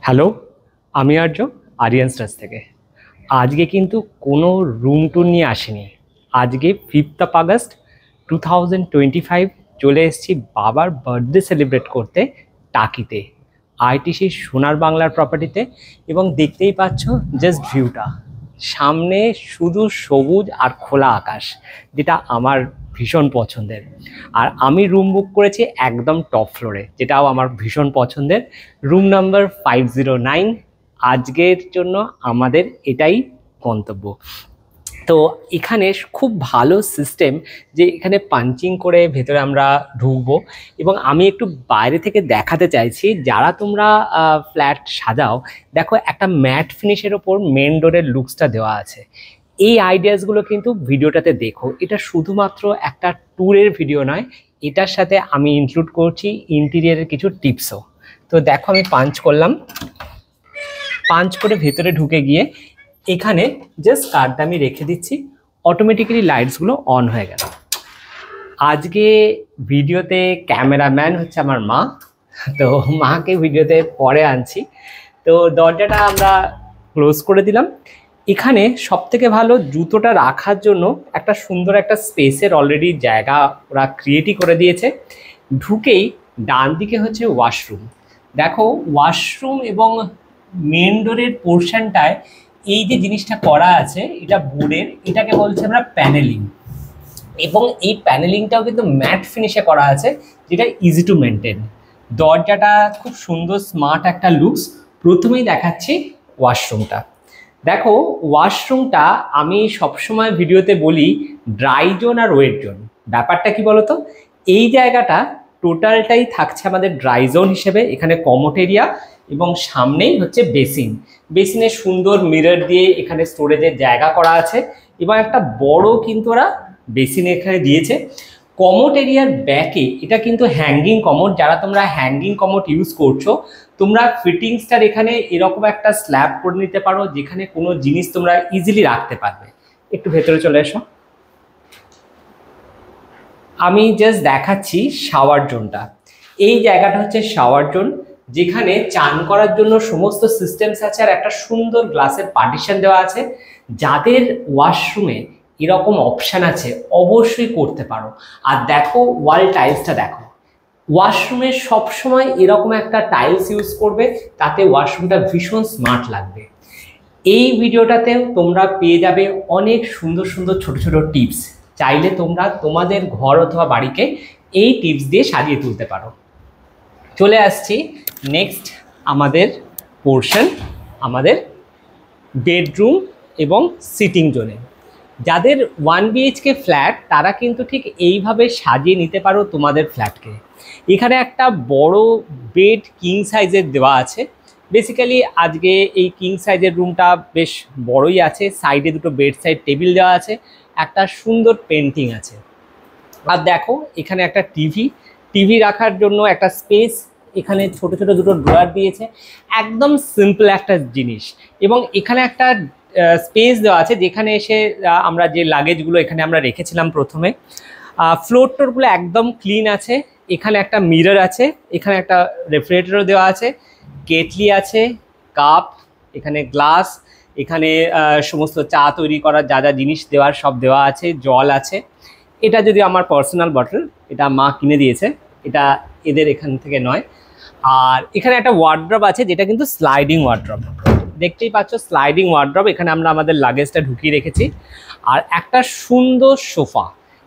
Hello, আমি Aryan stars থেকে। আজকে কিন্তু কোনো রুম ট্যুর নিয়ে আসিনি। আজকে 5th আগস্ট 2025 চলে এসেছি বাবার বার্থডে সেলিব্রেট করতে টাকিতে, আইটিসি সোনার বাংলার প্রপার্টিতে। এবং দেখতেই পাচ্ছ জাস্ট ভিউটা, সামনে শুধু সবুজ আর খোলা আকাশ, যেটা আমার ভীষণ পছন্দের। আর আমি রুম বুক করেছি একদম টপ ফ্লোরে, যেটাও আমার ভীষণ পছন্দের, রুম নাম্বার 509। আজকের জন্য আমাদের এটাই গন্তব্য। তো এখানে খুব ভালো সিস্টেম, যে এখানে পাঞ্চিং করে ভেতরে আমরা ঢুকবো। এবং আমি একটু বাইরে থেকে দেখাতে চাইছি, যারা তোমরা ফ্ল্যাট সাজাও, দেখো একটা ম্যাট ফিনিশের ওপর মেন ডোরের লুকসটা দেওয়া আছে। এই আইডিয়াসগুলো কিন্তু ভিডিওটাতে দেখো, এটা শুধুমাত্র একটা ট্যুরের ভিডিও নয়, এটার সাথে আমি ইনক্লুড করছি ইন্টেরিয়ারের কিছু টিপসও। তো দেখো আমি পাঞ্চ করলাম, পাঞ্চ করে ভেতরে ঢুকে গিয়ে এখানে জাস্ট কার্ডটা আমি রেখে দিচ্ছি, অটোমেটিক্যালি লাইটসগুলো অন হয়ে গেল। আজকে ভিডিওতে ক্যামেরাম্যান হচ্ছে আমার মা, তো মাকে ভিডিওতে পরে আনছি। তো দরজাটা আমরা ক্লোজ করে দিলাম। এখানে সবথেকে ভালো জুতোটা রাখার জন্য একটা সুন্দর একটা স্পেসের অলরেডি জায়গা ওরা ক্রিয়েটই করে দিয়েছে। ঢুকেই ডান দিকে হচ্ছে ওয়াশরুম। দেখো ওয়াশরুম এবং মেন ডোরের পোর্শনটায় এই যে জিনিসটা করা আছে, এটা বোর্ডের, এটাকে বলছে আমরা প্যানেলিং। এবং এই প্যানেলিংটাও কিন্তু ম্যাট ফিনিশে করা আছে, যেটা ইজি টু মেনটেন। দরজাটা খুব সুন্দর স্মার্ট একটা লুকস। প্রথমেই দেখাচ্ছি ওয়াশরুমটা। দেখো ওয়াশরুমটা আমি সবসময় ভিডিওতে বলি ড্রাই জোন আর ওয়েট জোন। ব্যাপারটা কি বলতো, এই জায়গাটা টোটালটাই থাকছে আমাদের ড্রাই জোন হিসেবে। এখানে কমোড এরিয়া এবং সামনেই হচ্ছে বেসিন। বেসিনে সুন্দর মিরর দিয়ে এখানে স্টোরেজের জায়গা করা আছে, এবং একটা বড় কিন্তু ওরা বেসিন এখানে দিয়েছে। কমোড এরিয়ার ব্যাকে এটা কিন্তু হ্যাঙ্গিং কমোড। যারা তোমরা হ্যাঙ্গিং কমোড ইউজ করছো, তোমরা ফিটিংসটার এখানে এরকম একটা স্ল্যাব করে নিতে পারো, যেখানে কোনো জিনিস তোমরা ইজিলি রাখতে পারবে। একটু ভেতরে চলে এসো, আমি জাস্ট দেখাচ্ছি শাওয়ার জোনটা। এই জায়গাটা হচ্ছে শাওয়ার জোন, যেখানে চান করার জন্য সমস্ত সিস্টেমস আছে, আর একটা সুন্দর গ্লাসের পার্টিশন দেওয়া আছে। যাদের ওয়াশরুমে এরকম অপশান আছে অবশ্যই করতে পারো। আর দেখো ওয়াল টাইলসটা দেখো, ওয়াশরুমে সবসময় এরকম একটা টাইলস ইউজ করবে, তাতে ওয়াশরুমটা ভীষণ স্মার্ট লাগবে। এই ভিডিওটাতেও তোমরা পেয়ে যাবে অনেক সুন্দর সুন্দর ছোট ছোট টিপস। চাইলে তোমরা তোমাদের ঘর অথবা বাড়িকে এই টিপস দিয়ে সাজিয়ে তুলতে পারো। চলে আসছি নেক্সট আমাদের পোর্শন, আমাদের বেডরুম এবং সিটিং জোনে। যাদের 1 BHK ফ্ল্যাট, তারা কিন্তু ঠিক এইভাবে সাজিয়ে নিতে পারো তোমাদের ফ্ল্যাটকে। এখানে একটা বড় বেড কিং সাইজের দেওয়া আছে। বেসিক্যালি আজকে এই কিং সাইজের রুমটা বেশ বড়ই আছে। সাইডে দুটো বেড সাইড টেবিল দেওয়া আছে, একটা সুন্দর পেন্টিং আছে। আর দেখো এখানে একটা টিভি রাখার জন্য একটা স্পেস, এখানে ছোট ছোট দুটো ড্রয়ার দিয়েছে, একদম সিম্পল একটা জিনিস। এবং এখানে একটা স্পেস দেওয়া আছে, যেখানে এসে আমরা যে লাগেজগুলো এখানে আমরা রেখেছিলাম প্রথমে। ফ্লোর টোরগুলো একদম ক্লিন আছে। এখানে একটা মিরর আছে, এখানে একটা রেফ্রিজারেটরও দেওয়া আছে, কেটলি আছে, কাপ, এখানে গ্লাস, এখানে সমস্ত চা তৈরি করার যা যা জিনিস দেওয়ার সব দেওয়া আছে, জল আছে। এটা যদি আমার পার্সোনাল বটল, এটা মা কিনে দিয়েছে, এটা এদের এখান থেকে নয়। আর এখানে একটা ওয়ার্ড্রপ আছে, যেটা কিন্তু স্লাইডিং ওয়ার্ড্রপ, দেখতেই পাচ্ছ স্লাইডিং ওয়ার্ড্রপ। এখানে আমরা আমাদের লাগেজটা ঢুকিয়ে রেখেছি। আর একটা সুন্দর সোফা,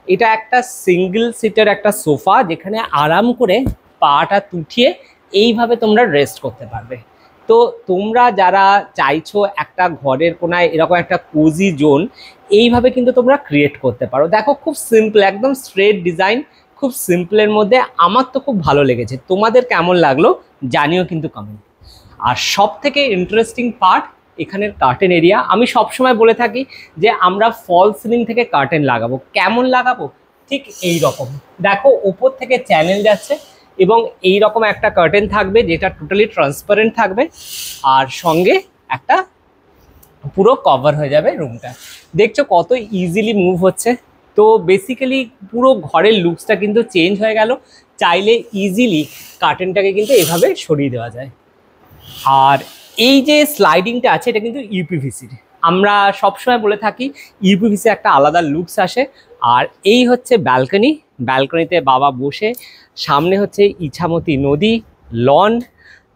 এটা একটা সিঙ্গেল সিটের একটা সোফা, যেখানে আরাম করে পাটা তুঠিয়ে এইভাবে তোমরা রেস্ট করতে পারবে। তো তোমরা যারা চাইছো একটা ঘরের কোনায় এরকম একটা কোজি জোন, এইভাবে কিন্তু তোমরা ক্রিয়েট করতে পারো। দেখো খুব সিম্পল, একদম স্ট্রেট ডিজাইন, খুব সিম্পলের মধ্যে। আমার তো খুব ভালো লেগেছে, তোমাদের কেমন লাগলো জানিও কিন্তু কমেন্ট। আর সব থেকে ইন্টারেস্টিং পার্ট এখানের কার্টেন এরিয়া। আমি সবসময় বলে থাকি যে আমরা ফল সিলিং থেকে কার্টেন লাগাবো। কেমন লাগাবো, ঠিক এই রকম। দেখো ওপর থেকে চ্যানেল যাচ্ছে, এবং এই রকম একটা কার্টেন থাকবে, যেটা টোটালি ট্রান্সপারেন্ট থাকবে, আর সঙ্গে একটা পুরো কভার হয়ে যাবে রুমটা। দেখছো কত ইজিলি মুভ হচ্ছে। তো বেসিক্যালি পুরো ঘরের লুকসটা কিন্তু চেঞ্জ হয়ে গেল। চাইলে ইজিলি কার্টেনটাকে কিন্তু এভাবে সরিয়ে দেওয়া যায়। আর এই যে স্লাইডিংটা আছে এটা কিন্তু ইউপিভিসির। আমরা সবসময় বলে থাকি ইউপিভিসি একটা আলাদা লুকস আসে। আর এই হচ্ছে ব্যালকনি, ব্যালকনিতে বাবা বসে, সামনে হচ্ছে ইছামতি নদী, লন।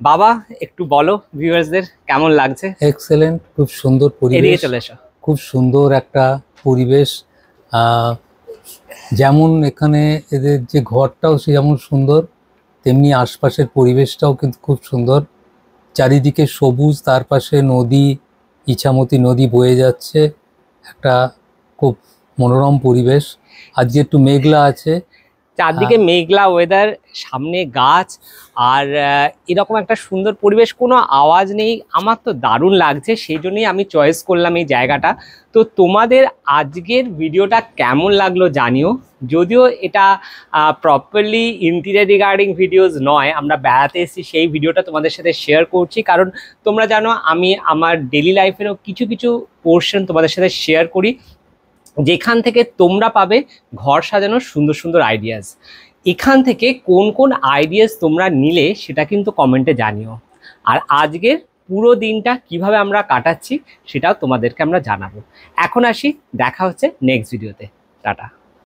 বাবা একটু বলো ভিউয়ার্সদের কেমন লাগছে? এক্সেলেন্ট, খুব সুন্দর পরিবেশ। এদিকে চলে এসো। খুব সুন্দর একটা পরিবেশ। যেমন এখানে এদের যে ঘরটাও সে যেমন সুন্দর, তেমনি আশপাশের পরিবেশটাও কিন্তু খুব সুন্দর। চারিদিকে সবুজ, তার পাশে নদী, ইছামতি নদী বয়ে যাচ্ছে। একটা খুব মনোরম পরিবেশ। আজকে একটু মেঘলা আছে, চারদিকে মেঘলা ওয়েদার, সামনে গাছ, আর এরকম একটা সুন্দর পরিবেশ, কোনো আওয়াজ নেই। আমার তো দারুণ লাগছে, সেই জন্যই আমি চয়েস করলাম এই জায়গাটা। তো তোমাদের আজকের ভিডিওটা কেমন লাগলো জানিও। যদিও এটা প্রপারলি ইন্টিরিয়ার রিগার্ডিং ভিডিওস নয়, আমরা বেড়াতে এসেছি সেই ভিডিওটা তোমাদের সাথে শেয়ার করছি, কারণ তোমরা জানো আমি আমার ডেলি লাইফেরও কিছু কিছু পোর্শন তোমাদের সাথে শেয়ার করি, যেখান থেকে তোমরা পাবে ঘর সাজানোর সুন্দর সুন্দর আইডিয়াস। এখান থেকে কোন কোন আইডিয়াস তোমরা নিলে সেটা কিন্তু কমেন্টে জানিও। আর আজকের পুরো দিনটা কিভাবে আমরা কাটাচ্ছি সেটাও তোমাদেরকে আমরা জানাবো। এখন আসি, দেখা হচ্ছে নেক্সট ভিডিওতে। টাটা।